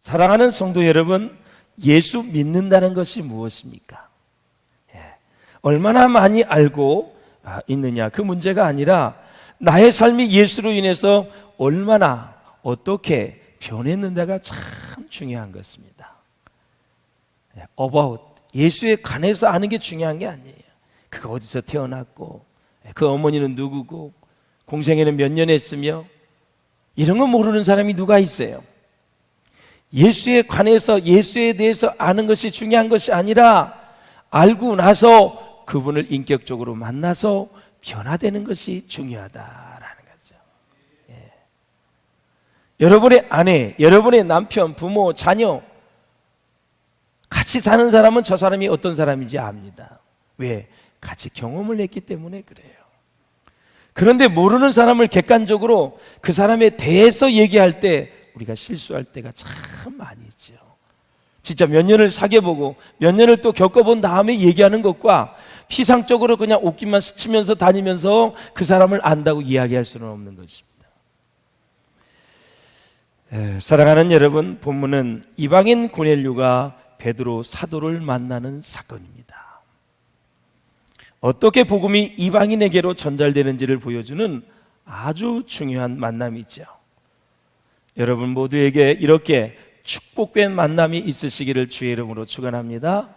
사랑하는 성도 여러분, 예수 믿는다는 것이 무엇입니까? 얼마나 많이 알고 있느냐, 그 문제가 아니라 나의 삶이 예수로 인해서 얼마나 어떻게 변했는가가 참 중요한 것입니다. about, 예수에 관해서 아는 게 중요한 게 아니에요. 그가 어디서 태어났고, 그 어머니는 누구고, 공생애는 몇 년 했으며, 이런 거 모르는 사람이 누가 있어요? 예수에 관해서, 예수에 대해서 아는 것이 중요한 것이 아니라 알고 나서 그분을 인격적으로 만나서 변화되는 것이 중요하다라는 거죠. 여러분의 아내, 여러분의 남편, 부모, 자녀 같이 사는 사람은 저 사람이 어떤 사람인지 압니다. 왜? 같이 경험을 했기 때문에 그래요. 그런데 모르는 사람을 객관적으로 그 사람에 대해서 얘기할 때 우리가 실수할 때가 참 많이 있죠. 진짜 몇 년을 사귀어보고 몇 년을 또 겪어본 다음에 얘기하는 것과 피상적으로 그냥 옷깃만 스치면서 다니면서 그 사람을 안다고 이야기할 수는 없는 것입니다. 사랑하는 여러분, 본문은 이방인 고넬료가 베드로 사도를 만나는 사건입니다. 어떻게 복음이 이방인에게로 전달되는지를 보여주는 아주 중요한 만남이죠. 여러분 모두에게 이렇게 축복된 만남이 있으시기를 주의 이름으로 축원합니다.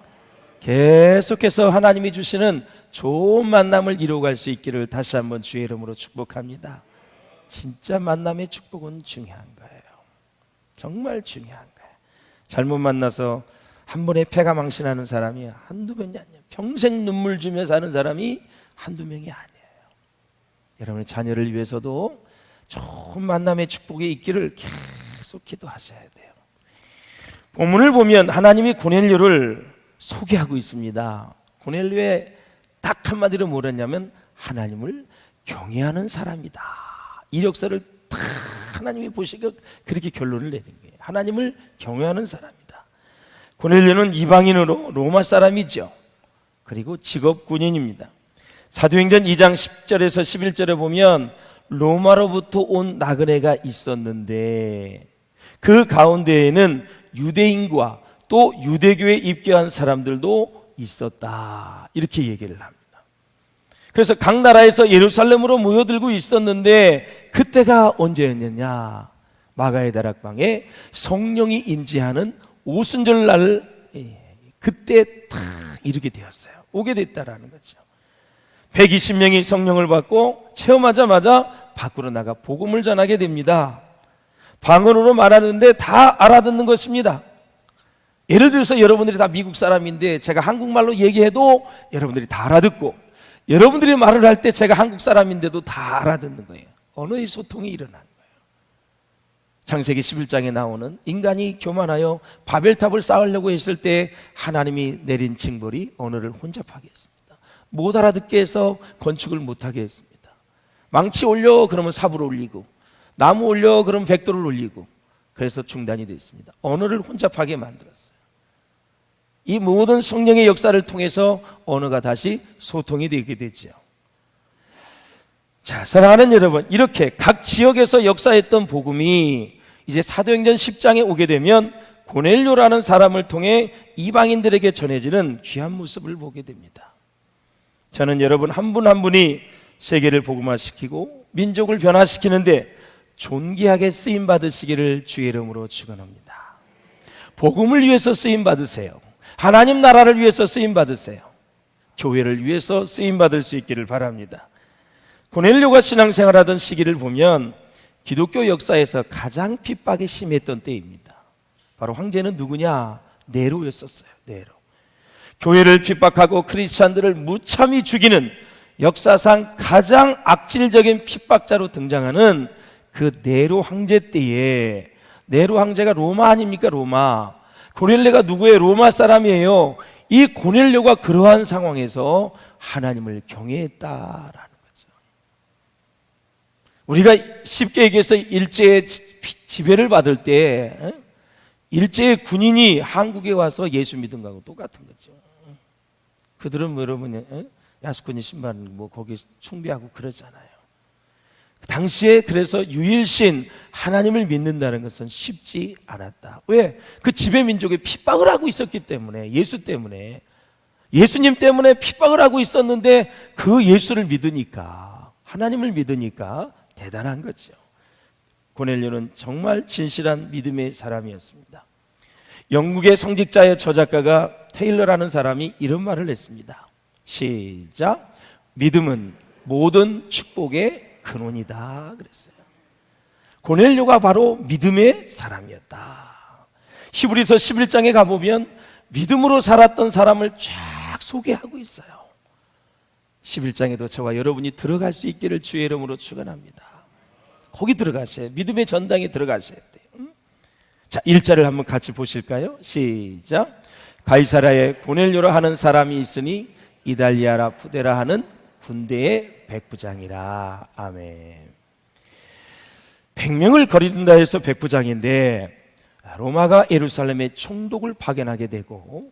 계속해서 하나님이 주시는 좋은 만남을 이루어갈 수 있기를 다시 한번 주의 이름으로 축복합니다. 진짜 만남의 축복은 중요한 거예요. 정말 중요한 거예요. 잘못 만나서 한 번에 패가 망신하는 사람이 한두 명이 아니에요. 평생 눈물 주며 사는 사람이 한두 명이 아니에요. 여러분의 자녀를 위해서도 좋은 만남의 축복이 있기를 계속 기도하셔야 돼요. 본문을 보면 하나님이 고넬료를 소개하고 있습니다. 고넬료의 딱 한마디로 뭐랬냐면 하나님을 경외하는 사람이다. 이력서를 딱 하나님이 보시고 그렇게 결론을 내린 거예요. 하나님을 경외하는 사람이다. 고넬료는 이방인으로 로마 사람이죠. 그리고 직업 군인입니다. 사도행전 2장 10절에서 11절에 보면 로마로부터 온 나그네가 있었는데 그 가운데에는 유대인과 또 유대교에 입교한 사람들도 있었다. 이렇게 얘기를 합니다. 그래서 각 나라에서 예루살렘으로 모여들고 있었는데 그때가 언제였느냐? 마가의 다락방에 성령이 임재하는 오순절날 그때 다 이르게 되었어요. 오게 됐다라는 거죠. 120명이 성령을 받고 체험하자마자 밖으로 나가 복음을 전하게 됩니다. 방언으로 말하는데 다 알아듣는 것입니다. 예를 들어서 여러분들이 다 미국 사람인데 제가 한국말로 얘기해도 여러분들이 다 알아듣고, 여러분들이 말을 할 때 제가 한국 사람인데도 다 알아듣는 거예요. 언어의 소통이 일어나는 거예요. 창세기 11장에 나오는 인간이 교만하여 바벨탑을 쌓으려고 했을 때 하나님이 내린 징벌이 언어를 혼잡하게 했습니다. 못 알아듣게 해서 건축을 못하게 했습니다. 망치 올려 그러면 삽을 올리고, 나무 올려 그러면 백도를 올리고, 그래서 중단이 됐습니다. 언어를 혼잡하게 만들었어요. 이 모든 성령의 역사를 통해서 언어가 다시 소통이 되게 되죠. 자, 사랑하는 여러분, 이렇게 각 지역에서 역사했던 복음이 이제 사도행전 10장에 오게 되면 고넬료라는 사람을 통해 이방인들에게 전해지는 귀한 모습을 보게 됩니다. 저는 여러분 한 분 한 분이 세계를 복음화시키고 민족을 변화시키는데 존귀하게 쓰임 받으시기를 주의 이름으로 축원합니다. 복음을 위해서 쓰임 받으세요. 하나님 나라를 위해서 쓰임 받으세요. 교회를 위해서 쓰임 받을 수 있기를 바랍니다. 고넬료가 신앙생활하던 시기를 보면 기독교 역사에서 가장 핍박이 심했던 때입니다. 바로 황제는 누구냐? 네로였었어요. 네로. 교회를 핍박하고 크리스찬들을 무참히 죽이는 역사상 가장 악질적인 핍박자로 등장하는 그 네로 황제 때에, 네로 황제가 로마 아닙니까? 로마. 고넬료가 누구예요? 로마 사람이에요. 이 고넬료가 그러한 상황에서 하나님을 경외했다라는 거죠. 우리가 쉽게 얘기해서 일제의 지배를 받을 때 일제의 군인이 한국에 와서 예수 믿은 거하고 똑같은 거죠. 그들은 뭐 여러분 야스쿠니 신발 뭐 거기 숭배하고 그러잖아요. 당시에 그래서 유일신 하나님을 믿는다는 것은 쉽지 않았다. 왜? 그 지배 민족이 핍박을 하고 있었기 때문에, 예수 때문에, 예수님 때문에 핍박을 하고 있었는데 그 예수를 믿으니까, 하나님을 믿으니까 대단한 거죠. 고넬료는 정말 진실한 믿음의 사람이었습니다. 영국의 성직자의 저작가가 테일러라는 사람이 이런 말을 했습니다. 시작. 믿음은 모든 축복의 근원이다 그랬어요. 고넬료가 바로 믿음의 사람이었다. 히브리서 11장에 가보면 믿음으로 살았던 사람을 쫙 소개하고 있어요. 11장에도 저와 여러분이 들어갈 수 있기를 주의 이름으로 축원합니다. 거기 들어가셔야, 믿음의 전당에 들어가셔야 돼요. 자, 1절을 한번 같이 보실까요? 시작. 가이사라에 고넬료라 하는 사람이 있으니 이달리아라 푸데라 하는 군대의 백부장이라. 아멘. 100명을 거린다 해서 백부장인데, 로마가 예루살렘에 총독을 파견하게 되고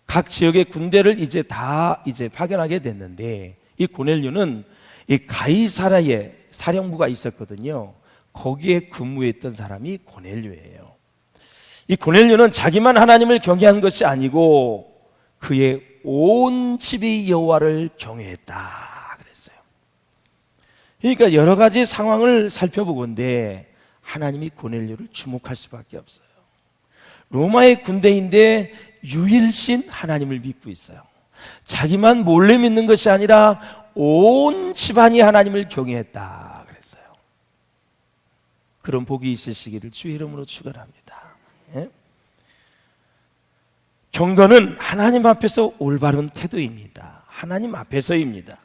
각 지역의 군대를 이제 다 파견하게 됐는데, 이 고넬료는 이 가이사라에 사령부가 있었거든요. 거기에 근무했던 사람이 고넬료예요. 이 고넬료는 자기만 하나님을 경외한 것이 아니고 그의 온 집이 여호와를 경외했다 그랬어요. 그러니까 여러 가지 상황을 살펴보건대 하나님이 고넬료를 주목할 수밖에 없어요. 로마의 군대인데 유일신 하나님을 믿고 있어요. 자기만 몰래 믿는 것이 아니라 온 집안이 하나님을 경외했다 그랬어요. 그런 복이 있으시기를 주의 이름으로 축원합니다. 예? 경건은 하나님 앞에서 올바른 태도입니다. 하나님 앞에서입니다.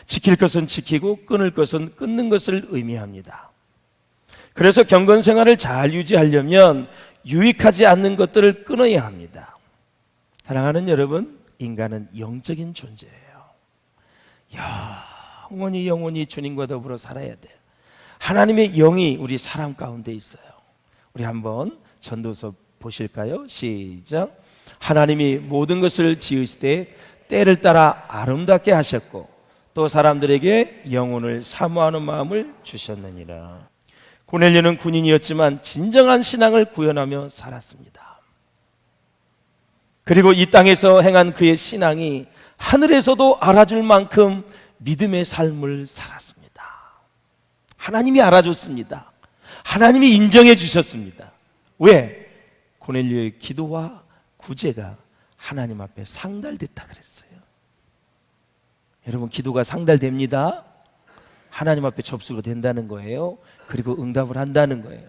지킬 것은 지키고 끊을 것은 끊는 것을 의미합니다. 그래서 경건 생활을 잘 유지하려면 유익하지 않는 것들을 끊어야 합니다. 사랑하는 여러분, 인간은 영적인 존재예요. 영원히 주님과 더불어 살아야 돼요. 하나님의 영이 우리 사람 가운데 있어요. 우리 한번 전도서 보실까요? 시작. 하나님이 모든 것을 지으시되 때를 따라 아름답게 하셨고 또 사람들에게 영혼을 사모하는 마음을 주셨느니라. 고넬료는 군인이었지만 진정한 신앙을 구현하며 살았습니다. 그리고 이 땅에서 행한 그의 신앙이 하늘에서도 알아줄 만큼 믿음의 삶을 살았습니다. 하나님이 알아줬습니다. 하나님이 인정해 주셨습니다. 왜? 고넬료의 기도와 구제가 하나님 앞에 상달됐다 그랬어요. 여러분, 기도가 상달됩니다. 하나님 앞에 접수가 된다는 거예요. 그리고 응답을 한다는 거예요.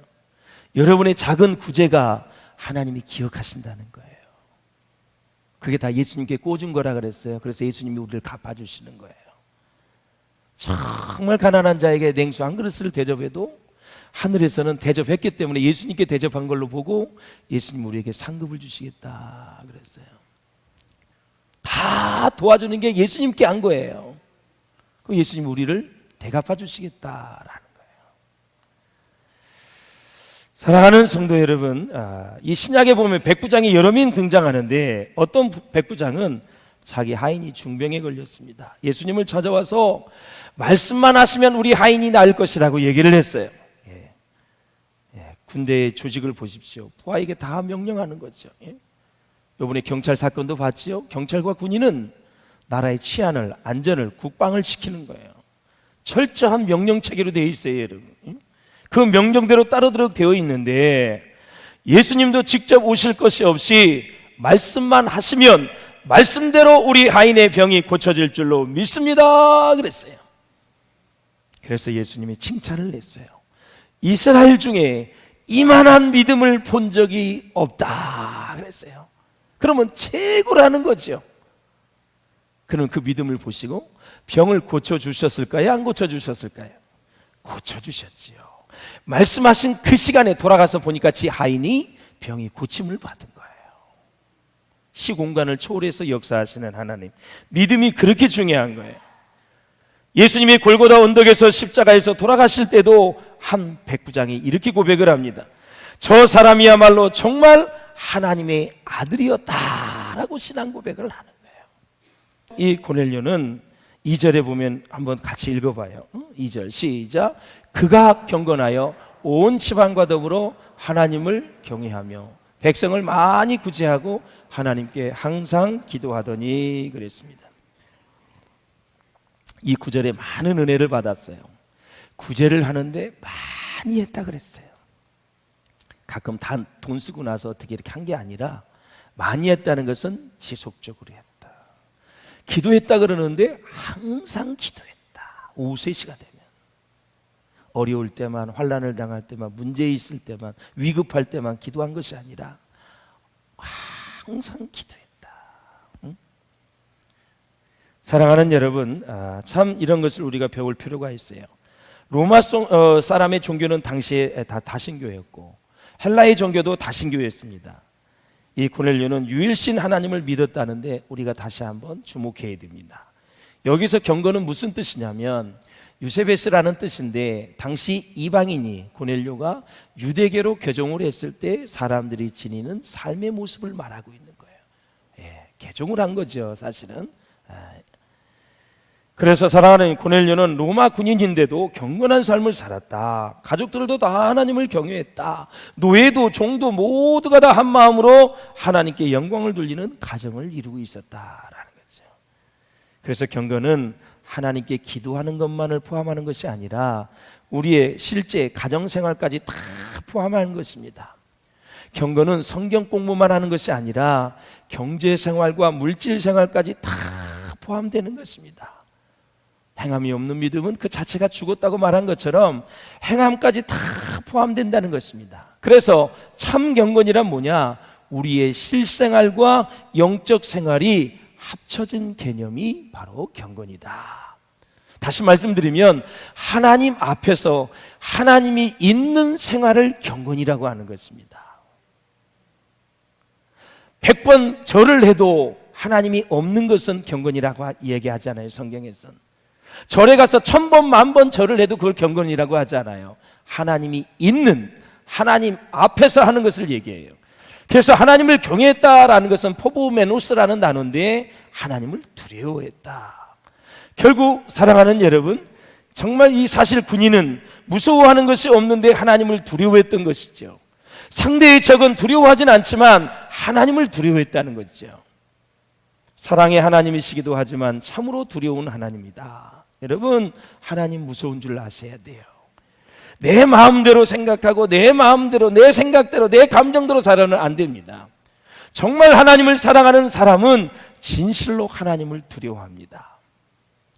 여러분의 작은 구제가 하나님이 기억하신다는 거예요. 그게 다 예수님께 꽂은 거라 그랬어요. 그래서 예수님이 우리를 갚아주시는 거예요. 정말 가난한 자에게 냉수 한 그릇을 대접해도 하늘에서는 대접했기 때문에 예수님께 대접한 걸로 보고 예수님 우리에게 상급을 주시겠다 그랬어요. 다 도와주는 게 예수님께 한 거예요. 그 예수님 우리를 대갚아 주시겠다라는 거예요. 사랑하는 성도 여러분, 이 신약에 보면 백부장이 여러 명 등장하는데 어떤 백부장은 자기 하인이 중병에 걸렸습니다. 예수님을 찾아와서 말씀만 하시면 우리 하인이 나을 것이라고 얘기를 했어요. 군대의 조직을 보십시오. 부하에게 다 명령하는 거죠. 이번에 경찰 사건도 봤지요. 경찰과 군인은 나라의 치안을, 안전을, 국방을 지키는 거예요. 철저한 명령 체계로 되어 있어요, 여러분. 그 명령대로 따르도록 되어 있는데 예수님도 직접 오실 것이 없이 말씀만 하시면 말씀대로 우리 하인의 병이 고쳐질 줄로 믿습니다 그랬어요. 그래서 예수님이 칭찬을 했어요. 이스라엘 중에 이만한 믿음을 본 적이 없다 그랬어요. 그러면 최고라는 거죠. 그는 그 믿음을 보시고 병을 고쳐주셨을까요? 안 고쳐주셨을까요? 고쳐주셨지요. 말씀하신 그 시간에 돌아가서 보니까 지 하인이 병이 고침을 받은 거예요. 시공간을 초월해서 역사하시는 하나님, 믿음이 그렇게 중요한 거예요. 예수님이 골고다 언덕에서 십자가에서 돌아가실 때도 한 백부장이 이렇게 고백을 합니다. 저 사람이야말로 정말 하나님의 아들이었다라고 신앙 고백을 하는 거예요. 이 고넬료는 2절에 보면 한번 같이 읽어봐요. 2절 시작. 그가 경건하여 온 지방과 더불어 하나님을 경외하며 백성을 많이 구제하고 하나님께 항상 기도하더니 그랬습니다. 이 구절에 많은 은혜를 받았어요. 구제를 하는데 많이 했다 그랬어요. 가끔 다 돈 쓰고 나서 어떻게 이렇게 한 게 아니라 많이 했다는 것은 지속적으로 했다. 기도했다 그러는데 항상 기도했다. 오후 3시가 되면 어려울 때만, 환난을 당할 때만, 문제 있을 때만, 위급할 때만 기도한 것이 아니라 항상 기도했다. 응? 사랑하는 여러분, 참 이런 것을 우리가 배울 필요가 있어요. 로마 사람의 종교는 당시에 다 다신교였고 헬라의 종교도 다신교였습니다. 이 고넬료는 유일신 하나님을 믿었다는데 우리가 다시 한번 주목해야 됩니다. 여기서 경건은 무슨 뜻이냐면 유세베스라는 뜻인데, 당시 이방인이 고넬료가 유대교로 개종을 했을 때 사람들이 지니는 삶의 모습을 말하고 있는 거예요. 개종을 한 거죠, 사실은. 그래서 사랑하는 고넬료는 로마 군인인데도 경건한 삶을 살았다. 가족들도 다 하나님을 경외했다. 노예도 종도 모두가 다 한 마음으로 하나님께 영광을 돌리는 가정을 이루고 있었다라는 거죠. 그래서 경건은 하나님께 기도하는 것만을 포함하는 것이 아니라 우리의 실제 가정생활까지 다 포함하는 것입니다. 경건은 성경 공부만 하는 것이 아니라 경제생활과 물질생활까지 다 포함되는 것입니다. 행함이 없는 믿음은 그 자체가 죽었다고 말한 것처럼 행함까지 다 포함된다는 것입니다. 그래서 참 경건이란 뭐냐? 우리의 실생활과 영적 생활이 합쳐진 개념이 바로 경건이다. 다시 말씀드리면 하나님 앞에서 하나님이 있는 생활을 경건이라고 하는 것입니다. 100번 절을 해도 하나님이 없는 것은 경건이라고 얘기하잖아요, 성경에서는. 절에 가서 1000번, 10,000번 절을 해도 그걸 경건이라고 하잖아요. 하나님이 있는, 하나님 앞에서 하는 것을 얘기해요. 그래서 하나님을 경외했다라는 것은 포보메노스라는 단어인데 하나님을 두려워했다. 결국 사랑하는 여러분, 정말 이 사실 군인은 무서워하는 것이 없는데 하나님을 두려워했던 것이죠. 상대의 적은 두려워하진 않지만 하나님을 두려워했다는 거죠. 사랑의 하나님이시기도 하지만 참으로 두려운 하나님이다. 여러분, 하나님 무서운 줄 아셔야 돼요. 내 마음대로 생각하고 내 마음대로, 내 생각대로, 내 감정대로 살아는 안 됩니다. 정말 하나님을 사랑하는 사람은 진실로 하나님을 두려워합니다.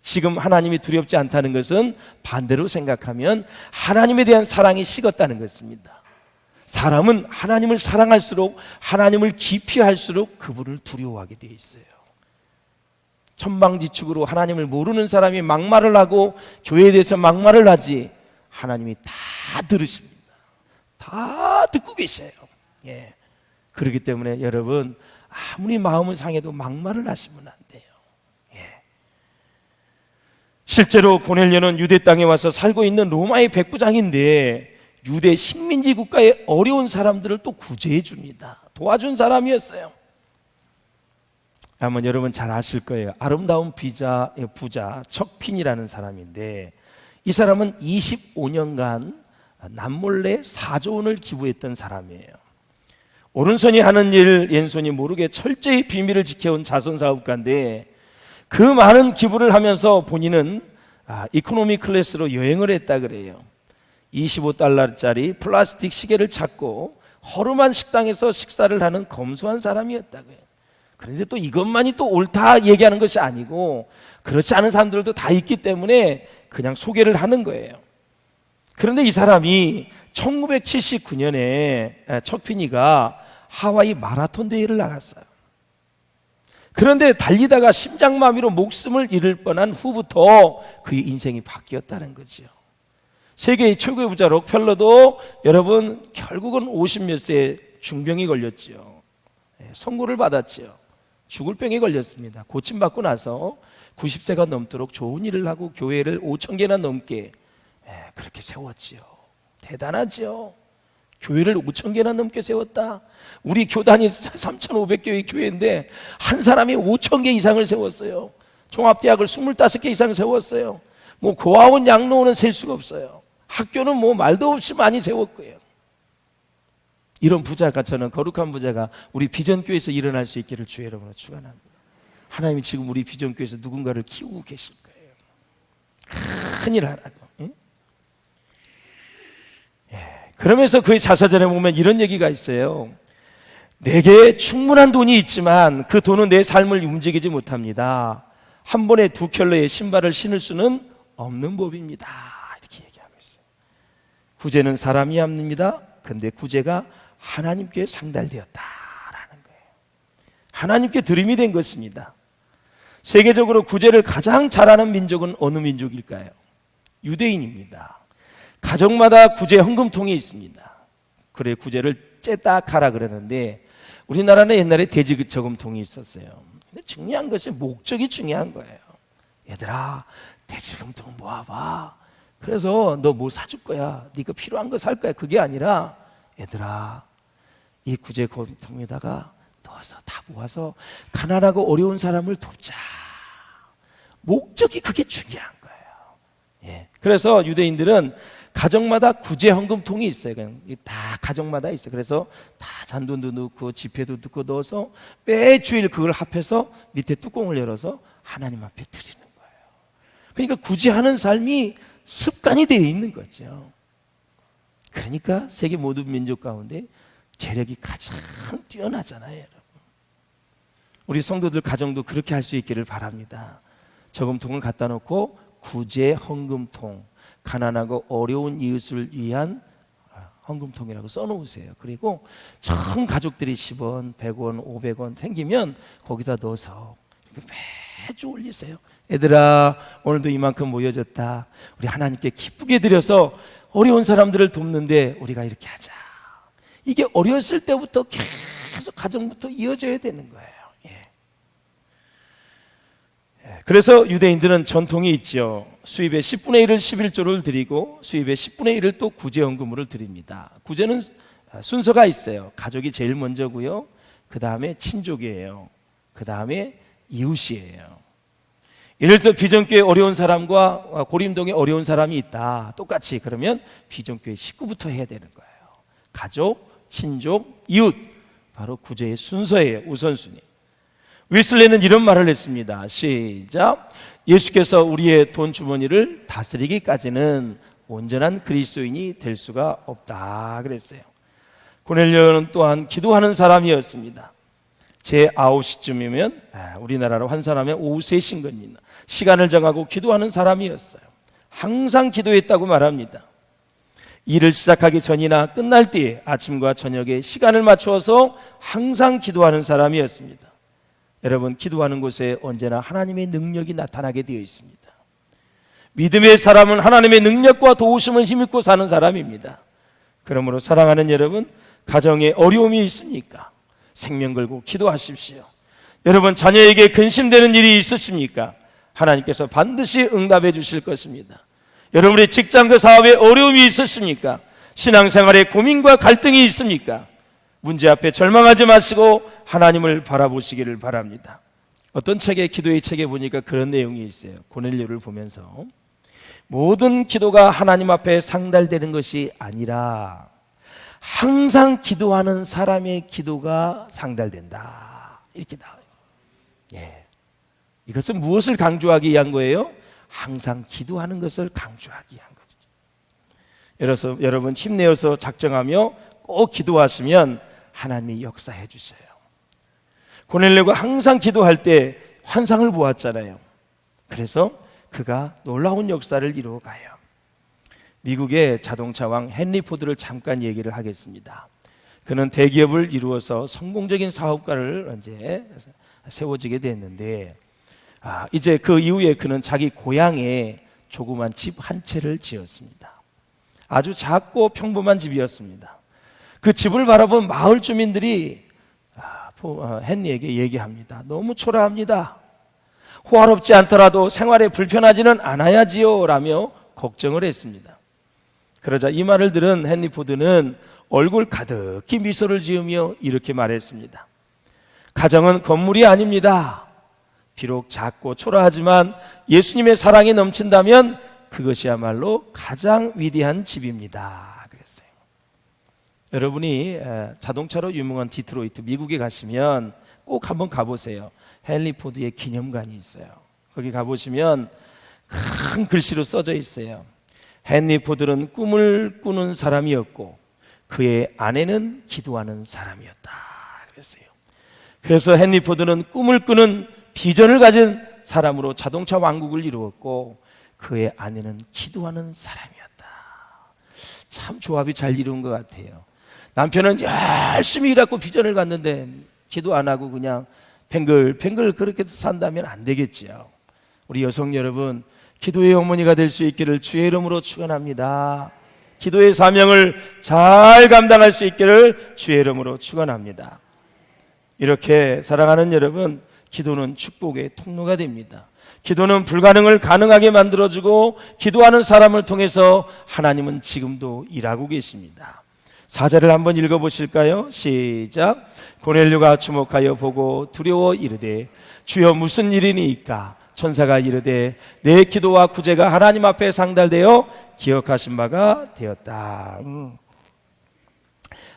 지금 하나님이 두렵지 않다는 것은 반대로 생각하면 하나님에 대한 사랑이 식었다는 것입니다. 사람은 하나님을 사랑할수록, 하나님을 깊이 할수록 그분을 두려워하게 되어 있어요. 천방지축으로 하나님을 모르는 사람이 막말을 하고 교회에 대해서 막말을 하지, 하나님이 다 들으십니다. 다 듣고 계셔요. 그렇기 때문에 여러분, 아무리 마음은 상해도 막말을 하시면 안 돼요. 실제로 고넬료는 유대 땅에 와서 살고 있는 로마의 백부장인데 유대 식민지 국가의 어려운 사람들을 또 구제해 줍니다. 도와준 사람이었어요. 아마 여러분 잘 아실 거예요. 아름다운 부자 척핀이라는 사람인데, 이 사람은 25년간 남몰래 4조 원을 기부했던 사람이에요. 오른손이 하는 일 왼손이 모르게 철저히 비밀을 지켜온 자선사업가인데, 그 많은 기부를 하면서 본인은 이코노미 클래스로 여행을 했다 그래요. 25달러짜리 플라스틱 시계를 찾고 허름한 식당에서 식사를 하는 검소한 사람이었다고요. 그런데 또 이것만이 또 옳다 얘기하는 것이 아니고, 그렇지 않은 사람들도 다 있기 때문에 그냥 소개를 하는 거예요. 그런데 이 사람이 1979년에 척피니가 하와이 마라톤 대회를 나갔어요. 그런데 달리다가 심장마비로 목숨을 잃을 뻔한 후부터 그의 인생이 바뀌었다는 거죠. 세계의 최고의 부자 록펠러도 여러분 결국은 50몇 세에 중병이 걸렸죠. 선고를 받았죠. 죽을 병에 걸렸습니다. 고침받고 나서 90세가 넘도록 좋은 일을 하고 교회를 5,000개나 넘게 그렇게 세웠지요. 대단하죠. 교회를 5,000개나 넘게 세웠다. 우리 교단이 3,500개의 교회인데 한 사람이 5,000개 이상을 세웠어요. 종합대학을 25개 이상 세웠어요. 뭐 고아원, 양로원은 셀 수가 없어요. 학교는 뭐 말도 없이 많이 세웠고요. 이런 부자가, 저는 거룩한 부자가 우리 비전교회에서 일어날 수 있기를 주의 이름으로 축원합니다. 하나님이 지금 우리 비전교회에서 누군가를 키우고 계실 거예요. 큰일 하라고. 응? 그러면서 그의 자서전에 보면 이런 얘기가 있어요. 내게 충분한 돈이 있지만 그 돈은 내 삶을 움직이지 못합니다. 한 번에 2켤레의 신발을 신을 수는 없는 법입니다. 이렇게 얘기하고 있어요. 구제는 사람이 합니다. 근데 구제가 하나님께 상달되었다라는 거예요. 하나님께 드림이 된 것입니다. 세계적으로 구제를 가장 잘하는 민족은 어느 민족일까요? 유대인입니다. 가정마다 구제 헌금통이 있습니다. 그래, 구제를 째딱 하라 그러는데 우리나라는 옛날에 돼지 저금통이 있었어요. 근데 중요한 것이 목적이 중요한 거예요. 얘들아, 돼지 저금통 모아봐. 그래서 너 뭐 사줄 거야. 네가 필요한 거 살 거야. 그게 아니라 얘들아, 이 구제 헌금통에다가 넣어서 다 모아서 가난하고 어려운 사람을 돕자. 목적이 그게 중요한 거예요. 예. 그래서 유대인들은 가정마다 구제 헌금통이 있어요. 그냥 다 가정마다 있어요. 그래서 다 잔돈도 넣고 지폐도 넣고 넣어서 매주일 그걸 합해서 밑에 뚜껑을 열어서 하나님 앞에 드리는 거예요. 그러니까 구제하는 삶이 습관이 되어 있는 거죠. 그러니까 세계 모든 민족 가운데 재력이 가장 뛰어나잖아요, 여러분. 우리 성도들 가정도 그렇게 할 수 있기를 바랍니다. 저금통을 갖다 놓고 구제 헌금통, 가난하고 어려운 이웃을 위한 헌금통이라고 써놓으세요. 그리고 전 가족들이 10원, 100원, 500원 생기면 거기다 넣어서 매주 올리세요. 얘들아, 오늘도 이만큼 모여졌다. 우리 하나님께 기쁘게 드려서 어려운 사람들을 돕는데 우리가 이렇게 하자. 이게 어렸을 때부터 계속 가정부터 이어져야 되는 거예요. 그래서 유대인들은 전통이 있죠. 수입의 10분의 1을 11조를 드리고 수입의 10분의 1을 또 구제헌금으로 드립니다. 구제는 순서가 있어요. 가족이 제일 먼저고요. 그 다음에 친족이에요. 그 다음에 이웃이에요. 예를 들어 비전교회 어려운 사람과 고림동에 어려운 사람이 있다. 똑같이 그러면 비전교회 식구부터 해야 되는 거예요. 가족, 친족, 이웃. 바로 구제의 순서예요. 우선순위. 웨슬레는 이런 말을 했습니다. 시작. 예수께서 우리의 돈 주머니를 다스리기까지는 온전한 그리스도인이 될 수가 없다 그랬어요. 고넬료는 또한 기도하는 사람이었습니다. 제 9시쯤이면 우리나라로 환산하면 오후 3시인 겁니다. 시간을 정하고 기도하는 사람이었어요. 항상 기도했다고 말합니다. 일을 시작하기 전이나 끝날 때 아침과 저녁에 시간을 맞추어서 항상 기도하는 사람이었습니다. 여러분, 기도하는 곳에 언제나 하나님의 능력이 나타나게 되어 있습니다. 믿음의 사람은 하나님의 능력과 도우심을 힘입고 사는 사람입니다. 그러므로 사랑하는 여러분, 가정에 어려움이 있습니까? 생명 걸고 기도하십시오. 여러분, 자녀에게 근심되는 일이 있으십니까? 하나님께서 반드시 응답해 주실 것입니다. 여러분의 직장 그 사업에 어려움이 있으십니까? 신앙생활에 고민과 갈등이 있습니까? 문제 앞에 절망하지 마시고 하나님을 바라보시기를 바랍니다. 어떤 책에, 기도의 책에 보니까 그런 내용이 있어요. 고넬료를 보면서 모든 기도가 하나님 앞에 상달되는 것이 아니라 항상 기도하는 사람의 기도가 상달된다. 이렇게 나와요. 예. 이것은 무엇을 강조하기 위한 거예요? 항상 기도하는 것을 강조하기 위한 거죠. 여러분 힘내어서 작정하며 꼭 기도하시면 하나님이 역사해 주세요. 고넬료가 항상 기도할 때 환상을 보았잖아요. 그래서 그가 놀라운 역사를 이루어가요. 미국의 자동차왕 헨리 포드를 잠깐 얘기를 하겠습니다. 그는 대기업을 이루어서 성공적인 사업가를 이제 세워지게 됐는데 이제 그 이후에 그는 자기 고향에 조그만 집 한 채를 지었습니다. 아주 작고 평범한 집이었습니다. 그 집을 바라본 마을 주민들이 헨리에게 얘기합니다. 너무 초라합니다. 호화롭지 않더라도 생활에 불편하지는 않아야지요 라며 걱정을 했습니다. 그러자 이 말을 들은 헨리 포드는 얼굴 가득히 미소를 지으며 이렇게 말했습니다. 가정은 건물이 아닙니다. 비록 작고 초라하지만 예수님의 사랑이 넘친다면 그것이야말로 가장 위대한 집입니다. 그랬어요. 여러분이 자동차로 유명한 디트로이트 미국에 가시면 꼭 한번 가보세요. 헨리 포드의 기념관이 있어요. 거기 가보시면 큰 글씨로 써져 있어요. 헨리 포드는 꿈을 꾸는 사람이었고 그의 아내는 기도하는 사람이었다. 그랬어요. 그래서 헨리 포드는 꿈을 꾸는 비전을 가진 사람으로 자동차 왕국을 이루었고 그의 아내는 기도하는 사람이었다. 참 조합이 잘 이룬 것 같아요. 남편은 열심히 일하고 비전을 갖는데 기도 안 하고 그냥 뱅글뱅글 그렇게 산다면 안 되겠지요. 우리 여성 여러분, 기도의 어머니가 될 수 있기를 주의 이름으로 축원합니다. 기도의 사명을 잘 감당할 수 있기를 주의 이름으로 축원합니다. 이렇게 사랑하는 여러분, 기도는 축복의 통로가 됩니다. 기도는 불가능을 가능하게 만들어주고 기도하는 사람을 통해서 하나님은 지금도 일하고 계십니다. 4절을 한번 읽어보실까요? 시작. 고넬료가 주목하여 보고 두려워 이르되 주여 무슨 일이니까? 천사가 이르되 내 기도와 구제가 하나님 앞에 상달되어 기억하신 바가 되었다.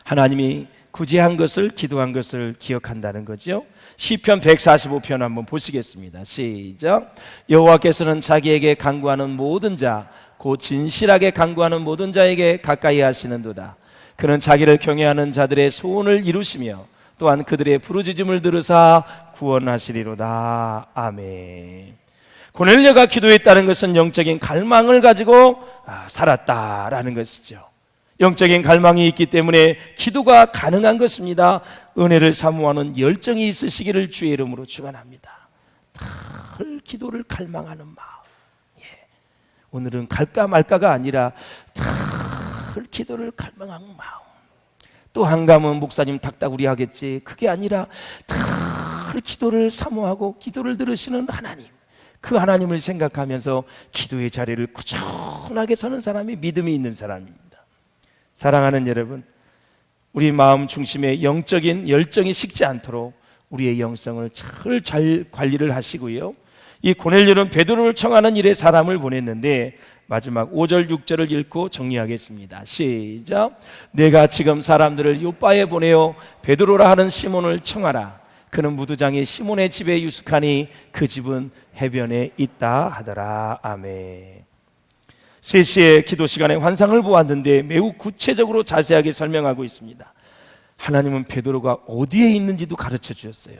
하나님이 구제한 것을, 기도한 것을 기억한다는 거죠. 시편 145편 한번 보시겠습니다. 시작. 여호와께서는 자기에게 간구하는 모든 자, 곧 진실하게 간구하는 모든 자에게 가까이 하시는도다. 그는 자기를 경외하는 자들의 소원을 이루시며 또한 그들의 부르짖음을 들으사 구원하시리로다. 아멘. 고넬료가 기도했다는 것은 영적인 갈망을 가지고 살았다라는 것이죠. 영적인 갈망이 있기 때문에 기도가 가능한 것입니다. 은혜를 사모하는 열정이 있으시기를 주의 이름으로 축원합니다. 늘 기도를 갈망하는 마음. 오늘은 갈까 말까가 아니라 늘 기도를 갈망하는 마음. 또 한감은 목사님 닥다구리 하겠지. 그게 아니라 늘 기도를 사모하고 기도를 들으시는 하나님. 그 하나님을 생각하면서 기도의 자리를 꾸준하게 서는 사람이 믿음이 있는 사람입니다. 사랑하는 여러분, 우리 마음 중심에 영적인 열정이 식지 않도록 우리의 영성을 잘 관리를 하시고요. 이 고넬료는 베드로를 청하는 일에 사람을 보냈는데 마지막 5절 6절을 읽고 정리하겠습니다. 시작. 내가 지금 사람들을 요바에 보내어 베드로라 하는 시몬을 청하라. 그는 무두장이 시몬의 집에 유숙하니 그 집은 해변에 있다 하더라. 아멘. 3시의 기도 시간에 환상을 보았는데 매우 구체적으로 자세하게 설명하고 있습니다. 하나님은 베드로가 어디에 있는지도 가르쳐 주셨어요.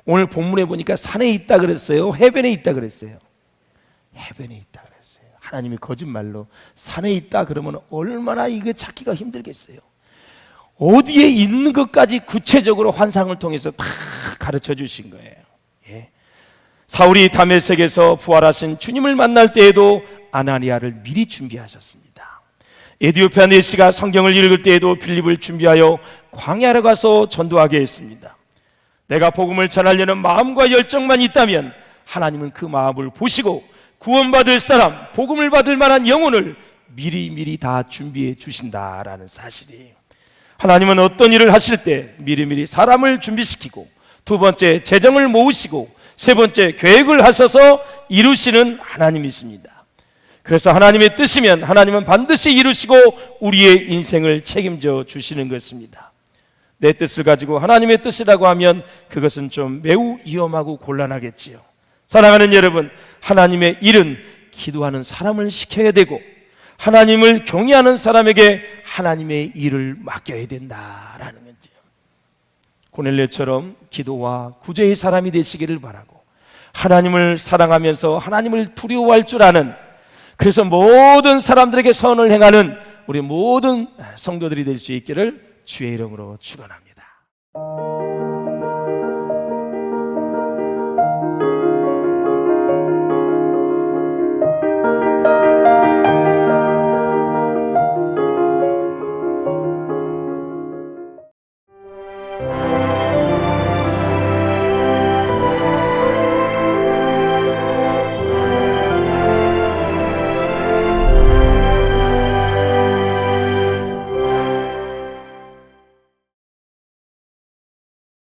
오늘 본문에 보니까 산에 있다 그랬어요? 해변에 있다 그랬어요? 해변에 있다 그랬어요. 하나님이 거짓말로 산에 있다 그러면 얼마나 이거 찾기가 힘들겠어요. 어디에 있는 것까지 구체적으로 환상을 통해서 다 가르쳐 주신 거예요. 사울이 다메섹에서 부활하신 주님을 만날 때에도 아나니아를 미리 준비하셨습니다. 에디오피아 내시가 성경을 읽을 때에도 빌립을 준비하여 광야로 가서 전도하게 했습니다. 내가 복음을 전하려는 마음과 열정만 있다면 하나님은 그 마음을 보시고 구원받을 사람, 복음을 받을 만한 영혼을 미리미리 다 준비해 주신다라는 사실이에요. 하나님은 어떤 일을 하실 때 미리미리 사람을 준비시키고, 두 번째 재정을 모으시고, 세 번째 계획을 하셔서 이루시는 하나님이십니다. 그래서 하나님의 뜻이면 하나님은 반드시 이루시고 우리의 인생을 책임져 주시는 것입니다. 내 뜻을 가지고 하나님의 뜻이라고 하면 그것은 좀 매우 위험하고 곤란하겠지요. 사랑하는 여러분, 하나님의 일은 기도하는 사람을 시켜야 되고 하나님을 경외하는 사람에게 하나님의 일을 맡겨야 된다라는 거죠. 고넬료처럼 기도와 구제의 사람이 되시기를 바라고, 하나님을 사랑하면서 하나님을 두려워할 줄 아는, 그래서 모든 사람들에게 선을 행하는 우리 모든 성도들이 될 수 있기를 주의 이름으로 축원합니다.